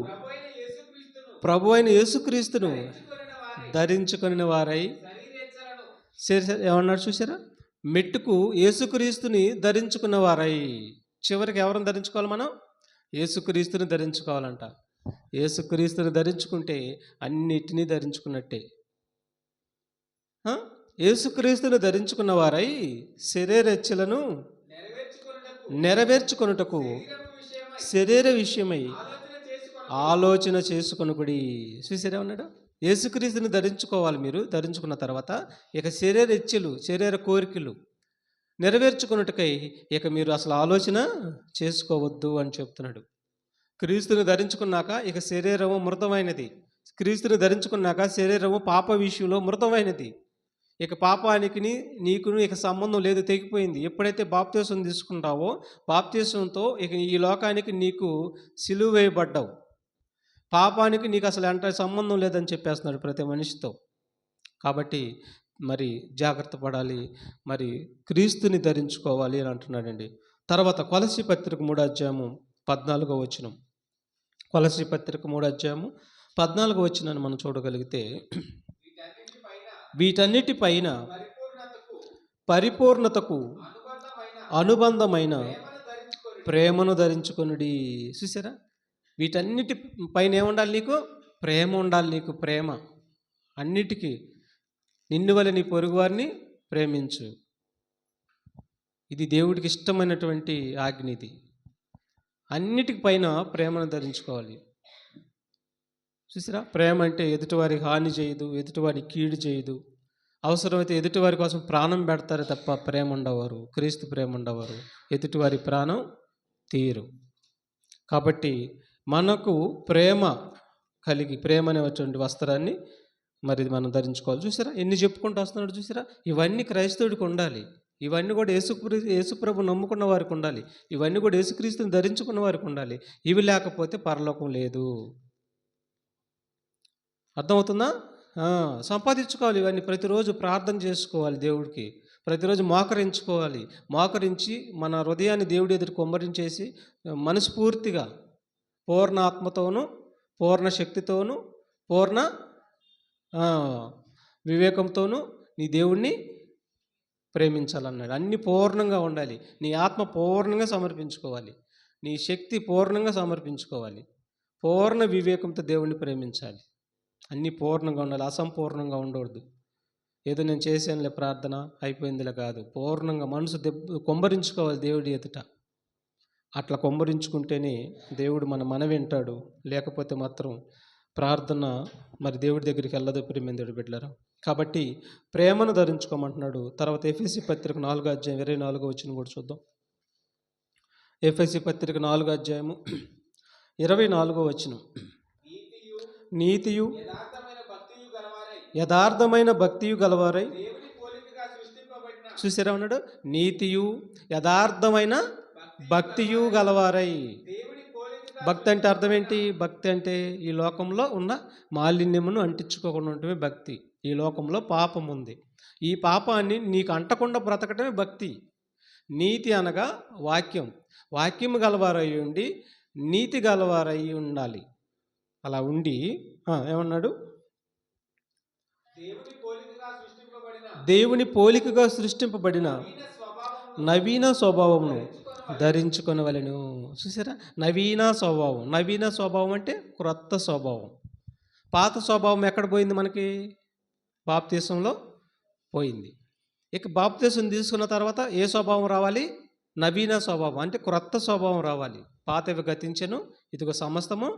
S1: ప్రభు అయిన యేసుక్రీస్తును ధరించుకుని వారై, ఏమన్నాడు చూసారా? మెట్టుకు యేసుక్రీస్తుని ధరించుకున్న వారై. చివరికి ఎవరిని ధరించుకోవాలి? మనం యేసుక్రీస్తుని ధరించుకోవాలంట. యేసుక్రీస్తుని ధరించుకుంటే అన్నిటినీ ధరించుకున్నట్టే. యేసుక్రీస్తుని ధరించుకున్న వారై శరీరెచ్చలను నెరవేర్చుకొనుటకు శరీర విషయమై ఆలోచన చేసుకొనుకుడి. చూసారా ఉన్నాడు? యేసుక్రీస్తుని ధరించుకోవాలి. మీరు ధరించుకున్న తర్వాత ఇక శరీర ఇచ్చలు, శరీర కోరికలు నెరవేర్చుకున్నట్టుకై ఇక మీరు అసలు ఆలోచన చేసుకోవద్దు అని చెప్తున్నాడు. క్రీస్తుని ధరించుకున్నాక ఇక శరీరము మృతమైనది. క్రీస్తుని ధరించుకున్నాక శరీరము పాప విషయంలో మృతమైనది. ఇక పాపానికి నీకును ఇక సంబంధం లేదు, తెగిపోయింది. ఎప్పుడైతే బాప్తీసం తీసుకుంటావో బాప్తీసంతో ఇక ఈ లోకానికి నీకు సిలువ వేయబడ్డావు. పాపానికి నీకు అసలు సంబంధం లేదని చెప్పేస్తున్నాడు ప్రతి మనిషితో. కాబట్టి మరి జాగ్రత్త పడాలి, మరి క్రీస్తుని ధరించుకోవాలి అని అంటున్నాడండి. తర్వాత కొలసీ పత్రిక 3 అధ్యాయము 14 వచనం. కొలసీ పత్రిక 3 అధ్యాయము 14 వచనాన్ని మనం చూడగలిగితే, వీటన్నిటిపైన పరిపూర్ణతకు అనుబంధమైన ప్రేమను ధరించుకొనుడి. చూసారా, వీటన్నిటి పైన ఏముండాలి? నీకు ప్రేమ ఉండాలి. నీకు ప్రేమ అన్నిటికీ. నిన్ను వలె నీ పొరుగు వారిని ప్రేమించు. ఇది దేవుడికి ఇష్టమైనటువంటి ఆజ్ఞ. ఇది అన్నిటికి పైన ప్రేమను ధరించుకోవాలి. చూసారా, ప్రేమ అంటే ఎదుటివారికి హాని చేయదు, ఎదుటివారికి కీడు చేయదు. అవసరమైతే ఎదుటివారి కోసం ప్రాణం పెడతారు తప్ప ప్రేమ ఉండవారు, క్రీస్తు ప్రేమ ఉండవారు, ఎదుటివారి ప్రాణం తీరు. కాబట్టి మనకు ప్రేమ కలిగి, ప్రేమ అనేటువంటి వస్త్రాన్ని మరి మనం ధరించుకోవాలి. చూసారా, ఎన్ని చెప్పుకుంటూ వస్తున్నాడు. చూసారా, ఇవన్నీ క్రైస్తవుడికి ఉండాలి. ఇవన్నీ కూడా యేసుప్రభు నమ్ముకున్న వారికి ఉండాలి. ఇవన్నీ కూడా యేసుక్రీస్తుని ధరించుకున్న వారికి ఉండాలి. ఇవి లేకపోతే పరలోకం లేదు. అర్థమవుతుందా? సంపాదించుకోవాలి. ఇవన్నీ ప్రతిరోజు ప్రార్థన చేసుకోవాలి దేవుడికి. ప్రతిరోజు మోకరించుకోవాలి. మోకరించి మన హృదయాన్ని దేవుడి ఎదురు కొమ్మరించేసి మనస్ఫూర్తిగా పూర్ణ ఆత్మతోనూ పూర్ణ శక్తితోనూ పూర్ణ వివేకంతోనూ నీ దేవుణ్ణి ప్రేమించాలన్నాడు. అన్ని పూర్ణంగా ఉండాలి. నీ ఆత్మ పూర్ణంగా సమర్పించుకోవాలి. నీ శక్తి పూర్ణంగా సమర్పించుకోవాలి. పూర్ణ వివేకంతో దేవుణ్ణి ప్రేమించాలి. అన్నీ పూర్ణంగా ఉండాలి, అసంపూర్ణంగా ఉండకూడదు. ఏదో నేను చేశానులే ప్రార్థన అయిపోయిందిలే కాదు, పూర్ణంగా మనసు కొమ్మరించుకోవాలి దేవుడి ఎదుట. అట్లా కొమ్మరించుకుంటేనే దేవుడు మన వింటాడు. లేకపోతే మాత్రం ప్రార్థన మరి దేవుడి దగ్గరికి వెళ్ళదు ప్రియమైన బిడ్డలారా. కాబట్టి ప్రేమను ధరించుకోమంటున్నాడు. తర్వాత ఎఫెసీ పత్రిక 4వ అధ్యాయం 24వ వచనం కూడా చూద్దాం. ఎఫెసీ పత్రిక 4వ అధ్యాయము 24వ వచనం. నీతియు యథార్థమైన భక్తియు గలవారై. చూసారా ఉన్నాడు, నీతియు యథార్థమైన భక్తియు గలవారై. భక్తి అంటే అర్థం ఏంటి? భక్తి అంటే ఈ లోకంలో ఉన్న మాలిన్యమును అంటించుకోకుండా ఉండటమే భక్తి. ఈ లోకంలో పాపం ఉంది, ఈ పాపాన్ని నీకు అంటకుండా బ్రతకటమే భక్తి. నీతి అనగా వాక్యం. వాక్యము గలవారై ఉండి నీతి గలవారై ఉండాలి. అలా ఉండి ఏమన్నాడు? దేవుని పోలికగా సృష్టింపబడిన నవీన స్వభావమును ధరించుకొనవలెను. చూసారా, నవీన స్వభావం. నవీన స్వభావం అంటే క్రొత్త స్వభావం. పాత స్వభావం ఎక్కడ పోయింది? మనకి బాప్తీసంలో పోయింది. ఇక బాప్తీసం తీసుకున్న తర్వాత ఏ స్వభావం రావాలి? నవీన స్వభావం అంటే క్రొత్త స్వభావం రావాలి. పాతవి గతించెను, ఇదిగో సమస్తము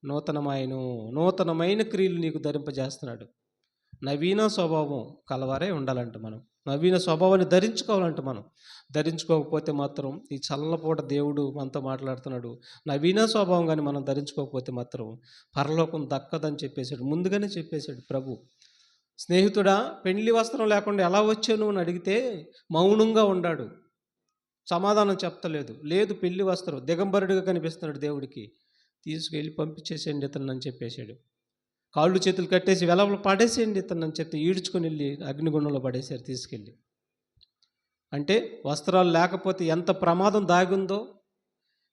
S1: నూతనమైను. నూతనమైన క్రియలు నీకు ధరింపజేస్తున్నాడు. నవీన స్వభావం కలవారే ఉండాలంట మనం. నవీన స్వభావాన్ని ధరించుకోవాలంట మనం. ధరించుకోకపోతే మాత్రం ఈ చల్లపూట దేవుడు మనతో మాట్లాడుతున్నాడు. నవీన స్వభావం కానీ మనం ధరించుకోకపోతే మాత్రం పరలోకం దక్కదని చెప్పేశాడు, ముందుగానే చెప్పేశాడు ప్రభు. స్నేహితుడా, పెళ్లి వస్త్రం లేకుండా ఎలా వచ్చాను అని అడిగితే మౌనంగా ఉన్నాడు, సమాధానం చెప్తలేదు. లేదు, పెళ్లి వస్త్రం దిగంబరుడిగా కనిపిస్తున్నాడు దేవుడికి. తీసుకెళ్ళి పంపించేసేయండి ఇతను అని చెప్పేశాడు. కాళ్ళు చేతులు కట్టేసి వెలవలు పడేసేయండి ఇతను అని చెప్తే ఈడ్చుకొని వెళ్ళి అగ్నిగుండంలో పడేశారు తీసుకెళ్ళి. అంటే వస్త్రాలు లేకపోతే ఎంత ప్రమాదం దాగుందో.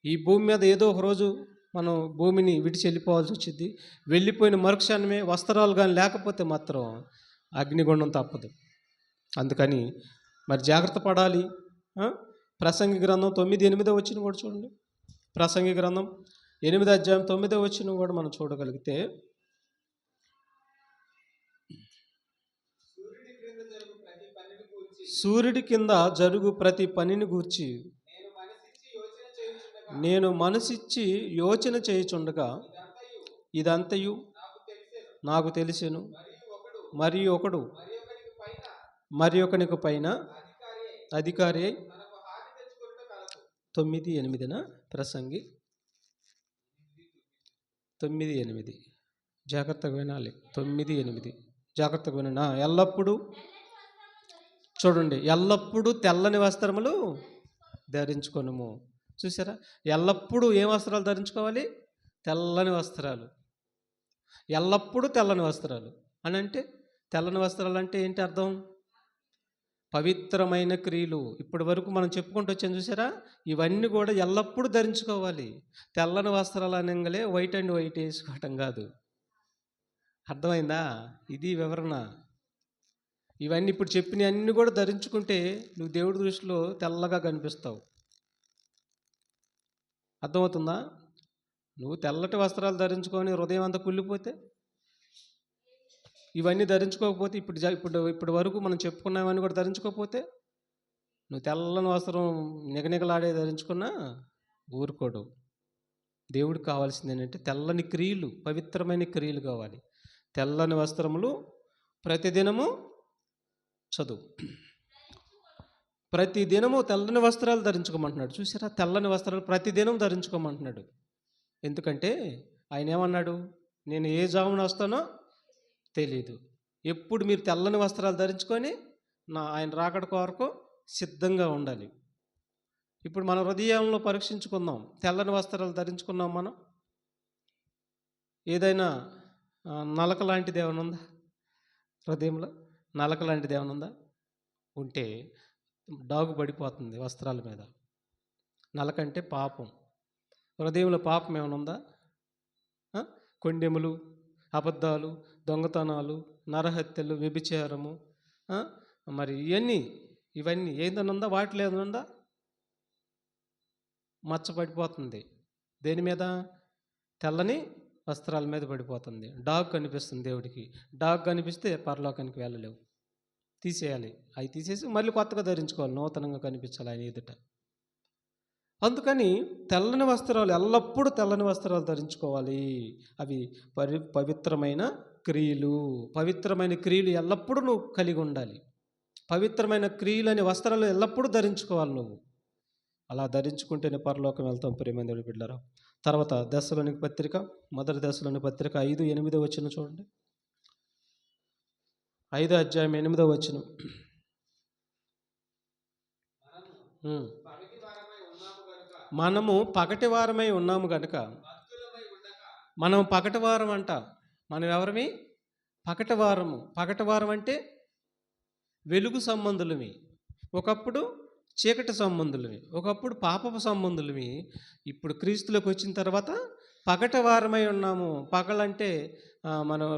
S1: ఈ భూమి మీద ఏదో ఒక రోజు మనం భూమిని విడిచి వెళ్ళిపోవాల్సి వచ్చింది. వెళ్ళిపోయిన మరుక్షణమే వస్త్రాలు కానీ లేకపోతే మాత్రం అగ్నిగుండం తప్పదు. అందుకని మరి జాగ్రత్త పడాలి. ప్రసంగి గ్రంథం 9:8 వచ్చిన కూడా చూడండి. ప్రసంగి గ్రంథం 8వ అధ్యాయం 9వ వచనం కూడా మనం చూడగలిగితే, సూర్యుడి కింద జరుగు ప్రతి పనిని గూర్చి నేను మనసిచ్చి యోచన చేయుచుండగా ఇదంతయు నాకు తెలిసెను, మరి ఒకడు మరి ఒకనికి పైన అధికారి 9:8 ప్రసంగి 9:8 జాగ్రత్తగా వినాలి. 9:8 జాగ్రత్తగా వినండి. ఎల్లప్పుడూ చూడండి, ఎల్లప్పుడూ తెల్లని వస్త్రములు ధరించుకొనుము. చూసారా, ఎల్లప్పుడూ ఏ వస్త్రాలు ధరించుకోవాలి? తెల్లని వస్త్రాలు. ఎల్లప్పుడూ తెల్లని వస్త్రాలు అని అంటే, తెల్లని వస్త్రాలు అంటే ఏంటి అర్థం? పవిత్రమైన క్రియలు. ఇప్పటి వరకు మనం చెప్పుకుంటూ వచ్చాం చూసారా, ఇవన్నీ కూడా ఎల్లప్పుడూ ధరించుకోవాలి. తెల్లని వస్త్రాలు అనగానే వైట్ అండ్ వైట్ వేసుకోవటం కాదు. అర్థమైందా? ఇది వివరణ. ఇవన్నీ ఇప్పుడు చెప్పిన అన్నీ కూడా ధరించుకుంటే నువ్వు దేవుడి దృష్టిలో తెల్లగా కనిపిస్తావు. అర్థమవుతుందా? నువ్వు తెల్లటి వస్త్రాలు ధరించుకొని హృదయం అంతా కుళ్ళిపోతే, ఇవన్నీ ధరించుకోకపోతే, ఇప్పుడు వరకు మనం చెప్పుకున్నవన్నీ కూడా ధరించుకోకపోతే, నువ్వు తెల్లని వస్త్రం నిగనిగలాడే ధరించుకున్నా ఊరుకోడు. దేవుడికి కావాల్సింది ఏంటంటే తెల్లని క్రియలు, పవిత్రమైన క్రియలు కావాలి. తెల్లని వస్త్రములు ప్రతిదినము చదువు. ప్రతిదినము తెల్లని వస్త్రాలు ధరించుకోమంటున్నాడు. చూసారా, తెల్లని వస్త్రాలు ప్రతిదినం ధరించుకోమంటున్నాడు. ఎందుకంటే ఆయన ఏమన్నాడు? నేను ఏ జామున వస్తానో తెలీదు. ఎప్పుడు మీరు తెల్లని వస్త్రాలు ధరించుకొని ఆయన రాకడ కొరకు సిద్ధంగా ఉండాలి. ఇప్పుడు మన హృదయంలో పరీక్షించుకుందాం. తెల్లని వస్త్రాలు ధరించుకున్నాం మనం? ఏదైనా నలక లాంటిది ఏమైనా ఉందా? హృదయంలో నలక లాంటిది ఏమైనా ఉందా? ఉంటే డాగు పడిపోతుంది వస్త్రాల మీద. నలకంటే పాపం. హృదయంలో పాపం ఏమైనా ఉందా? కొండెములు, అబద్ధాలు, దొంగతనాలు, నరహత్యలు, వ్యభిచారము, ఆ, మరి ఇవన్నీ ఏదైనా ఉందా? వాటిలో ఏదైనా ఉందా? మచ్చ పడిపోతుంది. దేని మీద? తెల్లని వస్త్రాల మీద పడిపోతుంది. డాగ్ కనిపిస్తుంది దేవుడికి. డాగ్ కనిపిస్తే పరలోకానికి వెళ్ళలేవు, తీసేయాలి. అవి తీసేసి మళ్ళీ కొత్తగా ధరించుకోవాలి, నూతనంగా కనిపించాలి ఆయన ఎదుట. అందుకని తెల్లని వస్త్రాలు, ఎల్లప్పుడూ తెల్లని వస్త్రాలు ధరించుకోవాలి. అవి పవిత్రమైన క్రియలు. పవిత్రమైన క్రియలు ఎల్లప్పుడూ నువ్వు కలిగి ఉండాలి. పవిత్రమైన క్రియలు అనే వస్త్రాలు ఎల్లప్పుడూ ధరించుకోవాలి నువ్వు. అలా ధరించుకుంటేనే పరలోకం వెళ్తాం ప్రియమైన దేవుని బిడ్డలారా. తర్వాత దశలోనికి పత్రిక, మొదటి దశలోని పత్రిక 5:8 వచనం చూడండి. 5వ అధ్యాయం 8వ వచనం. మనము పగటివారమై ఉన్నాము గనుక. మనం పగటివారం అంట. మనం ఎవరమి? పగటివారము. పగటివారం అంటే వెలుగు సంబంధులమి, ఒకప్పుడు చీకటి సంబంధులమి, ఒకప్పుడు పాపపు సంబంధులమి. ఇప్పుడు క్రీస్తులోకి వచ్చిన తర్వాత పగటివారమై ఉన్నాము. పగలంటే మనం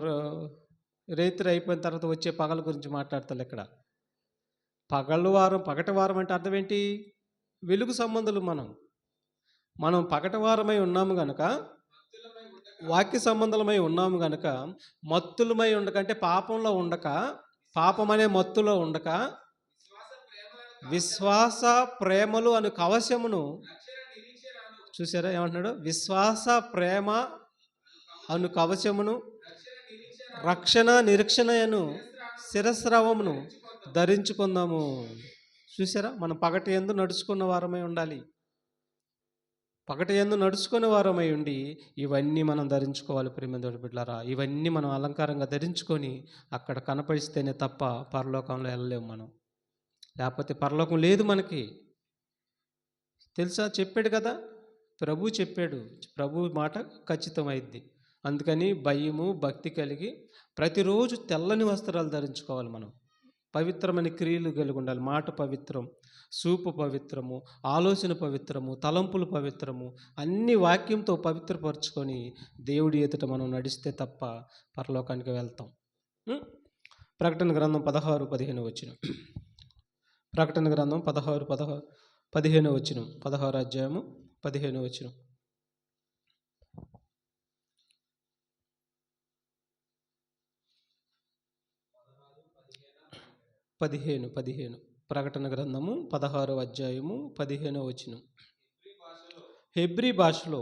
S1: రేత్రి అయిపోయిన తర్వాత వచ్చే పగల గురించి మాట్లాడతారు ఇక్కడ. పగటివారం అంటే అర్థం ఏంటి? వెలుగు సంబంధులు. మనం పగటివారమై ఉన్నాము గనక, వాక్య సంబంధులమై ఉన్నాము గనక, మత్తులమై ఉండకంటే పాపంలో ఉండక, పాపమనే మత్తులో ఉండక, విశ్వాస ప్రేమలు అను కవచమును, చూసారా ఏమంటున్నాడు? విశ్వాస ప్రేమ అను కవచమును, రక్షణ నిరీక్షణను, శిరస్రావమును ధరించుకుందాము. చూసారా, మనం పగటి యందు నడుచుకున్న వారమై ఉండాలి. పగటి యందు నడుచుకునే వారమై ఉండి ఇవన్నీ మనం ధరించుకోవాలి ప్రియమైన బిడ్డలారా. ఇవన్నీ మనం అలంకారంగా ధరించుకొని అక్కడ కనపడిస్తేనే తప్ప పరలోకంలో వెళ్ళలేము మనం. లేకపోతే పరలోకం లేదు మనకి. తెలుసా? చెప్పాడు కదా, ప్రభు చెప్పాడు. ప్రభు మాట ఖచ్చితమైద్ది. అందుకని భయము భక్తి కలిగి ప్రతిరోజు తెల్లని వస్త్రాలు ధరించుకోవాలి మనం. పవిత్రమైన క్రియలు కలిగి ఉండాలి. మాట పవిత్రం, చూపు పవిత్రము, ఆలోచన పవిత్రము, తలంపులు పవిత్రము, అన్ని వాక్యంతో పవిత్రపరచుకొని దేవుడి ఎదుట మనం నడిస్తే తప్ప పరలోకానికి వెళ్తాం. ప్రకటన గ్రంథం 16:15 వచనం. ప్రకటన గ్రంథం 16:15 వచనం. 16వ అధ్యాయము 15వ వచనం. 15 ప్రకటన గ్రంథము 16వ అధ్యాయము 15వ వచనం. హెబ్రీ భాషలో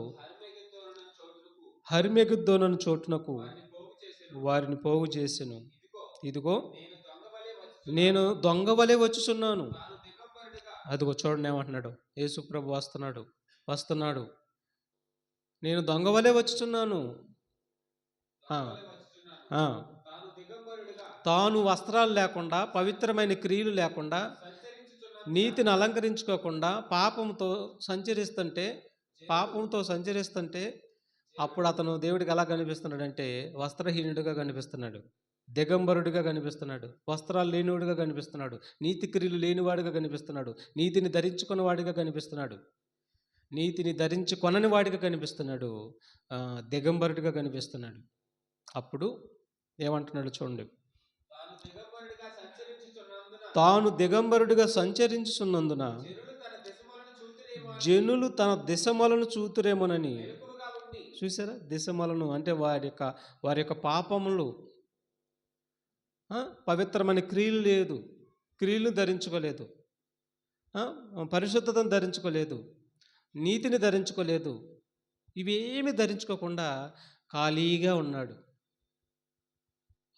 S1: హర్మెగిద్దోను చోటునకు వారిని పోగు చేసెను. ఇదిగో నేను దొంగవలే వచ్చుచున్నాను. అదిగో చూడండి ఏమంటున్నాడు. యేసుప్రభు వస్తున్నాడు. నేను దొంగవలే వచ్చుచున్నాను. తాను వస్త్రాలు లేకుండా, పవిత్రమైన క్రియలు లేకుండా, నీతిని అలంకరించుకోకుండా పాపంతో సంచరిస్తుంటే అప్పుడు అతను దేవుడికి ఎలా కనిపిస్తున్నాడంటే వస్త్రహీనుడిగా కనిపిస్తున్నాడు, దిగంబరుడిగా కనిపిస్తున్నాడు, వస్త్రాలు లేనివాడిగా కనిపిస్తున్నాడు, నీతి క్రియలు లేనివాడిగా కనిపిస్తున్నాడు, నీతిని ధరించుకున్న వాడిగా కనిపిస్తున్నాడు, నీతిని ధరించుకొనని వాడిగా కనిపిస్తున్నాడు, దిగంబరుడిగా కనిపిస్తున్నాడు. అప్పుడు ఏమంటున్నాడు చూడండి. తాను దిగంబరుడిగా సంచరించుచున్నందున జనులు తన దిశమలను చూతురేమోనని. చూసారా, దిశమలను అంటే వారి యొక్క పాపములు. పవిత్రమైన క్రియలు ధరించుకోలేదు, పరిశుద్ధతను ధరించుకోలేదు, నీతిని ధరించుకోలేదు. ఇవేమి ధరించుకోకుండా ఖాళీగా ఉన్నాడు.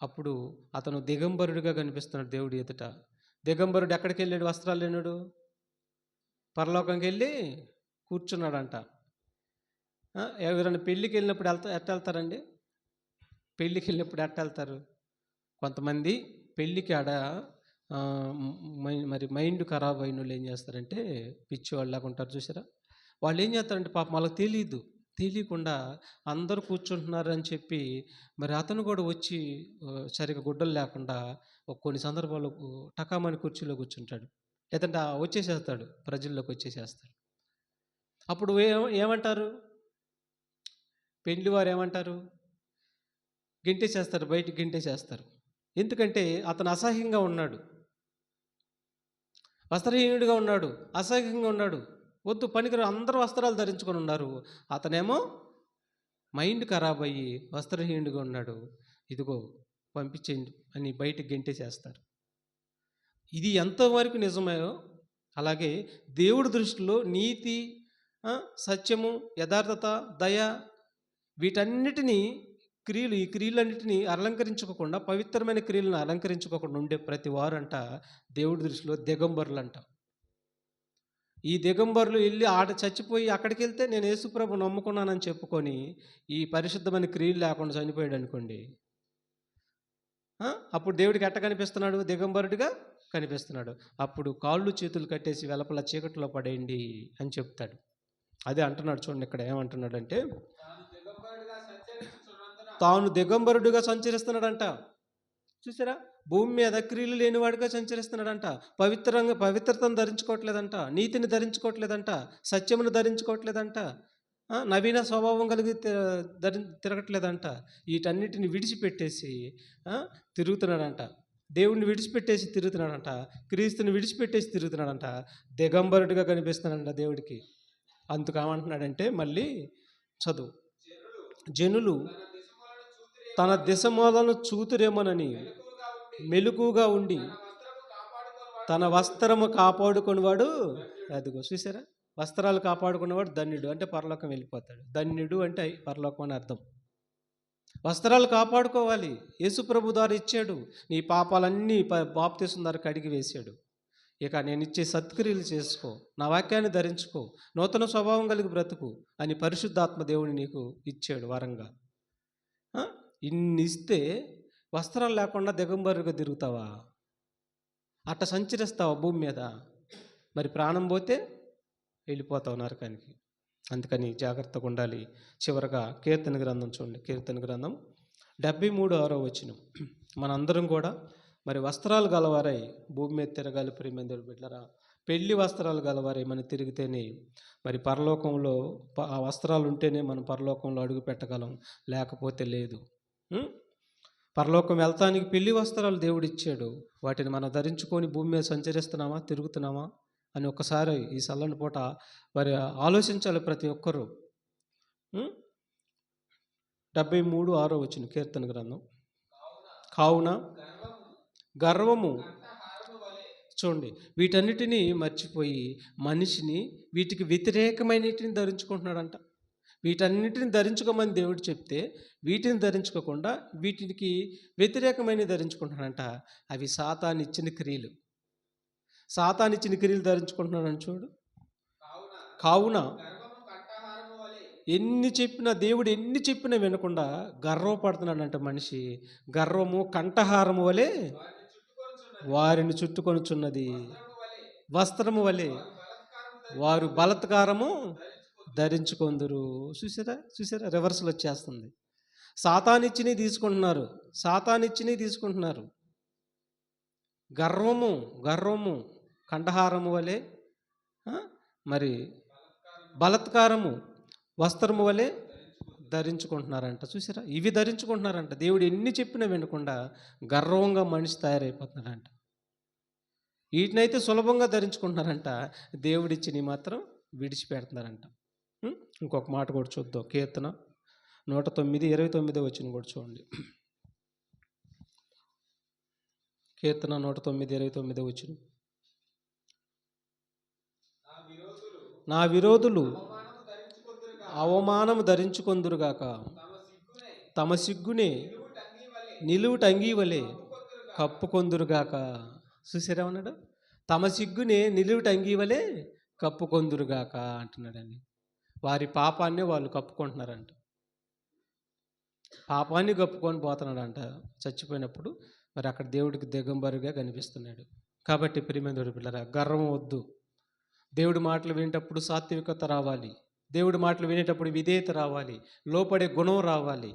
S1: అప్పుడు అతను దిగంబరుడిగా కనిపిస్తున్నాడు దేవుడి ఎదుట. దిగంబరుడు ఎక్కడికి వెళ్ళాడు? వస్త్రాలు లేనాడు, పరలోకంకి వెళ్ళి కూర్చున్నాడంట. ఎవరైనా పెళ్ళికి వెళ్ళినప్పుడు ఎట్ట వెళ్తారండి? పెళ్ళికి వెళ్ళినప్పుడు ఎట్ట వెళ్తారు? కొంతమంది పెళ్ళికి ఆడ మరి మైండ్ ఖరాబ్ అయిన వాళ్ళు ఏం చేస్తారంటే పిచ్చి వాళ్ళలాగా ఉంటారు. చూసారా, వాళ్ళు ఏం చేస్తారంటే పాపం వాళ్ళకి తెలియకుండా అందరూ కూర్చుంటున్నారని చెప్పి మరి అతను కూడా వచ్చి సరిగ్గా గుడ్డలు లేకుండా కొన్ని సందర్భాల్లో టకామని కుర్చీలో కూర్చుంటాడు, లేదంటే వచ్చేసేస్తాడు, ప్రజల్లోకి వచ్చేసేస్తాడు. అప్పుడు ఏమంటారు? పెళ్లి వారు ఏమంటారు? గెంటేసేస్తారు, బయటికి గెంటేసేస్తారు. ఎందుకంటే అతను అసహ్యంగా ఉన్నాడు, వస్త్రహీనుడిగా ఉన్నాడు, అసహ్యంగా ఉన్నాడు. వద్దు, పనికిరా, అందరూ వస్త్రాలు ధరించుకొని ఉన్నారు, అతనేమో మైండ్ ఖరాబ్ అయ్యి వస్త్రహీనుడిగా ఉన్నాడు. ఇదిగో పంపించేయండి అని బయటికి గెంటేసేస్తారు. ఇది ఎంతవరకు నిజమో అలాగే దేవుడి దృష్టిలో నీతి, సత్యము, యథార్థత, దయ, వీటన్నిటినీ ఈ క్రియలన్నిటినీ అలంకరించుకోకుండా, పవిత్రమైన క్రియలను అలంకరించుకోకుండా ఉండే ప్రతి వారంట దేవుడి దృష్టిలో దిగంబరులు అంట. ఈ దిగంబరులు వెళ్ళి చచ్చిపోయి అక్కడికి వెళ్తే నేను యేసుప్రభు నమ్ముకున్నానని చెప్పుకొని ఈ పరిశుద్ధమైన క్రియలు లేకుండా చనిపోయాడు అనుకోండి, అప్పుడు దేవుడికి ఎట్ట కనిపిస్తున్నాడు? దిగంబరుడిగా కనిపిస్తున్నాడు. అప్పుడు కాళ్ళు చేతులు కట్టేసి వెలపల చీకట్లో పడేయండి అని చెప్తాడు. అదే అంటున్నాడు చూడండి, ఇక్కడ ఏమంటున్నాడంటే తాను దిగంబరుడిగా సంచరిస్తున్నాడంట. చూసారా, భూమి మీద క్రియలు లేనివాడిగా సంచరిస్తున్నాడంట. పవిత్రతను ధరించుకోవట్లేదంట, నీతిని ధరించుకోవట్లేదంట, సత్యమును ధరించుకోవట్లేదంట, నవీన స్వభావం కలిగి తిరగట్లేదంట. వీటన్నిటిని విడిచిపెట్టేసి తిరుగుతున్నాడంట. దేవుడిని విడిచిపెట్టేసి తిరుగుతున్నాడంట, క్రీస్తుని విడిచిపెట్టేసి తిరుగుతున్నాడంట, దిగంబరుడిగా కనిపిస్తున్నాడంట దేవుడికి. అందుకు ఏమంటున్నాడంటే మళ్ళీ చదువు, జనులు తన దిశమూలను చూతురేమోనని మెలకుగా ఉండి తన వస్త్రము కాపాడుకునేవాడు, అదిగో చూసారా, వస్త్రాలు కాపాడుకునేవాడు ధన్యుడు, అంటే పరలోకం వెళ్ళిపోతాడు. ధన్యుడు అంటే పరలోకం అని అర్థం. వస్త్రాలు కాపాడుకోవాలి, యేసుప్రభు ద్వారా ఇచ్చాడు. నీ పాపాలన్నీ బాప్తీసం ద్వారా కడిగి వేశాడు. ఇక నేను ఇచ్చే సత్క్రియలు చేసుకో, నా వాక్యాన్ని ధరించుకో, నూతన స్వభావం కలిగి బ్రతుకు అని పరిశుద్ధాత్మ దేవుని నీకు ఇచ్చాడు వరంగా. ఇన్ని ఇస్తే వస్త్రాలు లేకుండా దిగంబరుగా తిరుగుతావా? అట్ట సంచరిస్తావా భూమి మీద? మరి ప్రాణం పోతే వెళ్ళిపోతావు నరకానికి. అందుకని జాగ్రత్తగా ఉండాలి. చివరగా కీర్తన గ్రంథం చూడండి, కీర్తన గ్రంథం 73:6 వచనం. మనందరం కూడా మరి వస్త్రాలు గలవారై భూమి మీద తిరగాలి. ప్రియమైన బిడ్డలారా, పెళ్లి వస్త్రాలు గలవారై మనం తిరిగితేనే మరి పరలోకంలో, ఆ వస్త్రాలు ఉంటేనే మనం పరలోకంలో అడుగు పెట్టగలం, లేకపోతే లేదు. పరలోకం వెళ్తానికి పెళ్లి వస్త్రాలు దేవుడు ఇచ్చాడు. వాటిని మనం ధరించుకొని భూమి మీద సంచరిస్తున్నామా, తిరుగుతున్నామా అని ఒక్కసారి ఈ చల్లని పూట మరి ఆలోచించాలి ప్రతి ఒక్కరూ. 73:6 వచనం కీర్తన గ్రంథం. కావున గర్వము, చూడండి, వీటన్నిటినీ మర్చిపోయి మనిషిని వీటికి వ్యతిరేకమైనటిని ధరించుకుంటున్నాడంట. వీటన్నిటిని ధరించుకోమని దేవుడు చెప్తే వీటిని ధరించుకోకుండా వీటికి వ్యతిరేకమైన ధరించుకుంటున్నాడంట. అవి సాతానిచ్చిన క్రియలు. సాతానిచ్చిన క్రియలు ధరించుకుంటున్నాడని చూడు. కావున ఎన్ని చెప్పినా, దేవుడు ఎన్ని చెప్పినా వినకుండా గర్వపడుతున్నాడంట మనిషి. గర్వము కంఠహారము వలె వారిని చుట్టుకొనుచున్నది, వస్త్రము వలె వారు బలత్కారము ధరించుకొందురు. చూసారా, రివర్స్లో వచ్చేస్తుంది. సాతానిచ్చినవి తీసుకుంటున్నారు. గర్వము కంఠహారము వలె, మరి బలత్కారము వస్త్రము వలె ధరించుకుంటున్నారంట. చూసారా, ఇవి ధరించుకుంటున్నారంట. దేవుడు ఎన్ని చెప్పినా వినకుండా గర్వంగా మనిషి తయారైపోతున్నాడంట. వీటినైతే సులభంగా ధరించుకుంటున్నారంట, దేవుడిచ్చినవి మాత్రం విడిచిపెడుతున్నారంట. ఇంకొక మాట కూడా చూద్దాం. కీర్తన 109:29 వచనం కూడా చూడండి. కీర్తన 109:29 వచనం. నా విరోధులు అవమానము ధరించుకొందురుగాక, తమ సిగ్గునే నిలువుటంగీ వలె కప్పుకొందురుగాక. చూసారేమన్నాడు? తమ సిగ్గునే నిలువుటంగీ వలె కప్పుకొందురుగాక అంటున్నాడని. వారి పాపాన్ని వాళ్ళు కప్పుకుంటున్నారంట. పాపాన్ని కప్పుకొని పోతున్నాడంట చచ్చిపోయినప్పుడు. మరి అక్కడ దేవుడికి దిగంబరుగా కనిపిస్తున్నాడు. కాబట్టి ప్రియమైన పిల్లరా, గర్వం వద్దు. దేవుడి మాటలు వినేటప్పుడు సాత్వికత రావాలి. దేవుడి మాటలు వినేటప్పుడు విధేయత రావాలి, లోపడే గుణం రావాలి.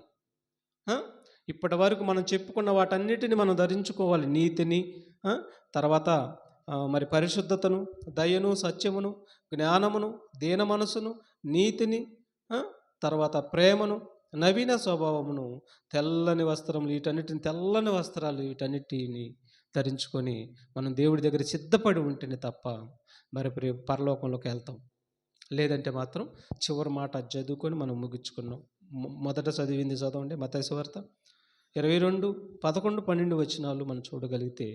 S1: ఇప్పటి వరకు మనం చెప్పుకున్న వాటన్నిటిని మనం ధరించుకోవాలి. నీతిని, తర్వాత మరి పరిశుద్ధతను, దయను, సత్యమును, జ్ఞానమును, దీన మనసును, నీతిని, తర్వాత ప్రేమను, నవీన స్వభావమును, తెల్లని వస్త్రములు, తెల్లని వస్త్రాలు వీటన్నిటిని ధరించుకొని మనం దేవుడి దగ్గర సిద్ధపడి ఉంటేనే తప్ప మరి పరలోకంలోకి వెళ్తాం. లేదంటే మాత్రం చివరి మాట చదువుకొని మనం ముగించుకున్నాం. మొదట చదివింది చదవండి, మత్తయి సువార్త 22, 11, 12 వచనాలు మనం చూడగలిగితే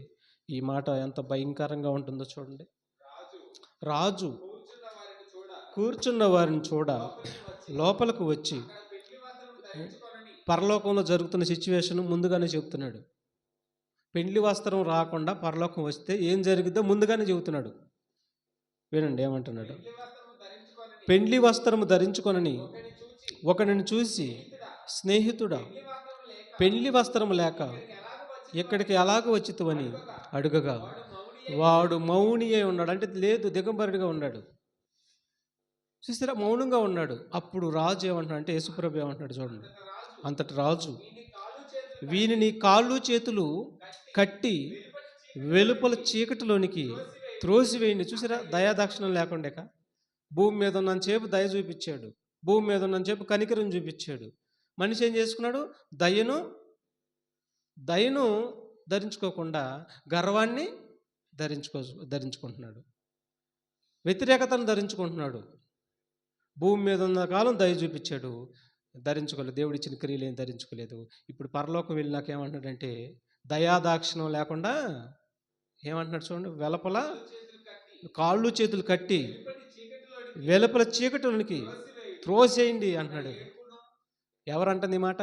S1: ఈ మాట ఎంత భయంకరంగా ఉంటుందో చూడండి. రాజు కూర్చున్న వారిని చూడ లోపలకు వచ్చి, పరలోకంలో జరుగుతున్న సిచ్యువేషన్ ముందుగానే చెబుతున్నాడు. పెండ్లి వస్త్రం రాకుండా పరలోకం వస్తే ఏం జరిగిద్దో ముందుగానే చెబుతున్నాడు. వినండి ఏమంటున్నాడు. పెండ్లి వస్త్రము ధరించుకొనని ఒకరిని చూసి, స్నేహితుడా, పెండ్లి వస్త్రం లేక ఇక్కడికి ఎలాగ వచ్చితువని అడుగగా వాడు మౌని అయి ఉన్నాడు. అంటే లేదు, దిగంబరుడిగా ఉన్నాడు. చూసారా, మౌనంగా ఉన్నాడు. అప్పుడు రాజు ఏమంటున్నాడు అంటే, యేసుప్రభు ఏమంటున్నాడు చూడండి. అంతటి రాజు, వీనిని కాళ్ళు చేతులు కట్టి వెలుపల చీకటిలోనికి త్రోసివేయండి. చూసారా, దయాదాక్షిణం లేకుండా భూమి మీద ఉన్నంతసేపు దయ చూపించాడు, భూమి మీద ఉన్నంతసేపు కనికరం చూపించాడు. మనిషి ఏం చేసుకున్నాడు? దయను ధరించుకోకుండా గర్వాన్ని ధరించుకుంటున్నాడు, వ్యతిరేకతను ధరించుకుంటున్నాడు. భూమి మీద ఉన్న కాలం దయ చూపించాడు, ధరించుకోలేదు. దేవుడు ఇచ్చిన క్రియలు ఏం ధరించుకోలేదు. ఇప్పుడు పరలోకం వెళ్ళినాక ఏమంటున్నాడంటే, దయాదాక్షిణం లేకుండా ఏమంటున్నాడు చూడండి, వెలపల కాళ్ళు చేతులు కట్టి వెలుపల చీకటిలోనికి త్రోసేయండి అంటున్నాడు. ఎవరంటుంది ఈ మాట?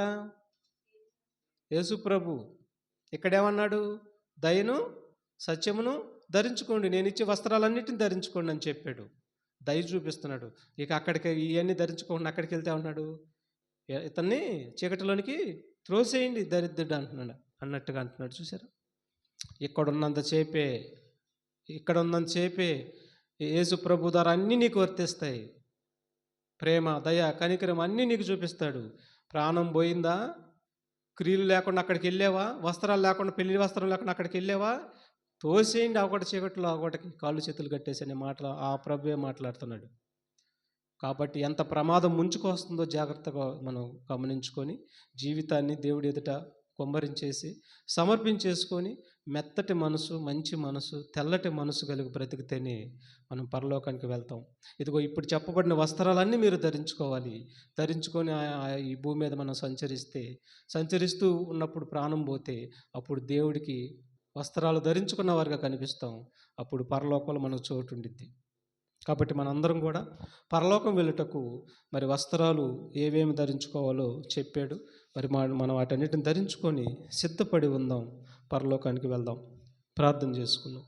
S1: యేసుప్రభు. ఇక్కడేమన్నాడు? దయను సత్యమును ధరించుకోండి, నేను ఇచ్చే వస్త్రాలన్నిటిని ధరించుకోండి అని చెప్పాడు. దయ చూపిస్తున్నాడు. ఇక అక్కడికి ఇవన్నీ ధరించుకోండి, అక్కడికి వెళ్తే ఉన్నాడు, ఇతన్ని చీకటిలోనికి త్రోసేయండి దరిద్రుడు అన్నట్టుగా అంటున్నాడు. చూసారా, ఇక్కడ ఉన్నంతసేపే యేసు ప్రభు ద్వారా అన్నీ నీకు వర్తిస్తాయి. ప్రేమ, దయ, కనికరం అన్నీ నీకు చూపిస్తాడు. ప్రాణం పోయిందా, క్రియలు లేకుండా అక్కడికి వెళ్ళావా, వస్త్రాలు లేకుండా, పెళ్లి వస్త్రం లేకుండా అక్కడికి వెళ్ళావా, తోసేయండి ఒకటి చీకట్లో, ఒకటికి కాళ్ళు చేతులు కట్టేసి అనే మాటలు ఆ ప్రభువే మాట్లాడుతున్నాడు. కాబట్టి ఎంత ప్రమాదం ముంచుకొస్తుందో జాగ్రత్తగా మనం గమనించుకొని జీవితాన్ని దేవుడి ఎదుట కుమ్మరించేసి సమర్పించేసుకొని మెత్తటి మనసు, మంచి మనసు, తెల్లటి మనసు కలిగి బ్రతికితేనే మనం పరలోకానికి వెళ్తాం. ఇదిగో ఇప్పుడు చెప్పబడిన వస్త్రాలన్నీ మీరు ధరించుకోవాలి. ధరించుకొని ఈ భూమి మీద మనం సంచరిస్తూ ఉన్నప్పుడు ప్రాణం పోతే అప్పుడు దేవుడికి వస్త్రాలు ధరించుకున్న వారిగా కనిపిస్తాం. అప్పుడు పరలోకంలో మనకు చోటు ఉండిద్ది. కాబట్టి మనందరం కూడా పరలోకం వెళ్ళుటకు మరి వస్త్రాలు ఏవేమి ధరించుకోవాలో చెప్పాడు. మరి మనం వాటన్నిటిని ధరించుకొని సిద్ధపడి ఉందాం, పరలోకానికి వెళ్దాం. ప్రార్థన చేసుకుందాం.